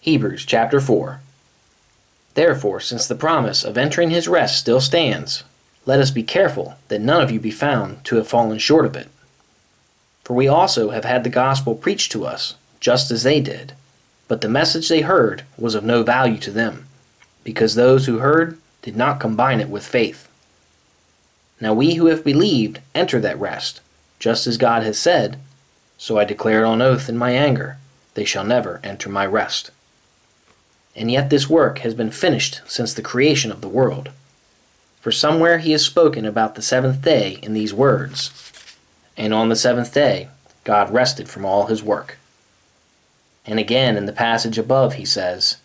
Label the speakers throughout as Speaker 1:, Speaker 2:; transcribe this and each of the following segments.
Speaker 1: Hebrews chapter 4. Therefore, since the promise of entering his rest still stands, let us be careful that none of you be found to have fallen short of it. For we also have had the gospel preached to us, just as they did. But the message they heard was of no value to them, because those who heard did not combine it with faith. Now we who have believed enter that rest, just as God has said, "So I declared on oath in my anger, they shall never enter my rest." And yet this work has been finished since the creation of the world. For somewhere he has spoken about the seventh day in these words, "And on the seventh day God rested from all his work." And again in the passage above he says,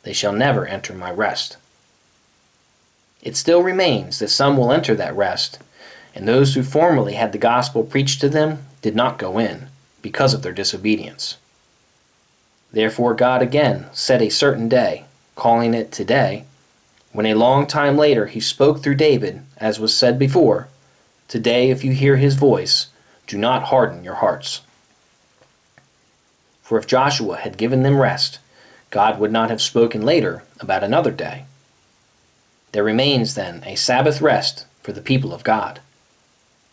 Speaker 1: "They shall never enter my rest." It still remains that some will enter that rest, and those who formerly had the gospel preached to them did not go in, because of their disobedience. Therefore God again set a certain day, calling it today, when a long time later he spoke through David, as was said before, "Today if you hear his voice, do not harden your hearts." For if Joshua had given them rest, God would not have spoken later about another day. There remains then a Sabbath rest for the people of God.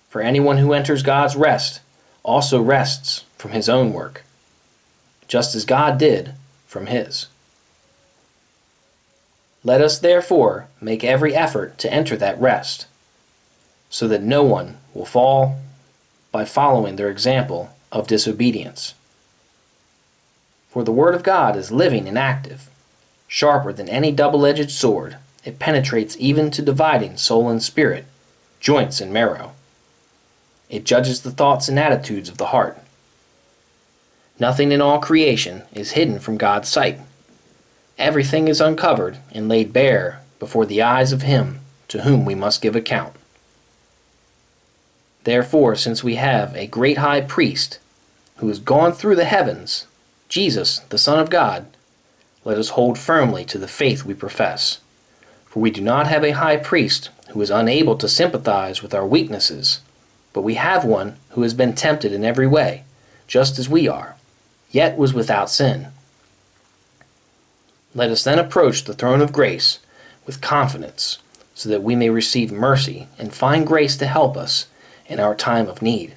Speaker 1: For anyone who enters God's rest also rests from his own work, just as God did from his. Let us therefore make every effort to enter that rest, so that no one will fall by following their example of disobedience. For the Word of God is living and active, sharper than any double-edged sword. It penetrates even to dividing soul and spirit, joints and marrow. It judges the thoughts and attitudes of the heart. Nothing in all creation is hidden from God's sight. Everything is uncovered and laid bare before the eyes of him to whom we must give account. Therefore, since we have a great high priest who has gone through the heavens, Jesus, the Son of God, let us hold firmly to the faith we profess. For we do not have a high priest who is unable to sympathize with our weaknesses, but we have one who has been tempted in every way, just as we are, yet was without sin. Let us then approach the throne of grace with confidence, so that we may receive mercy and find grace to help us in our time of need.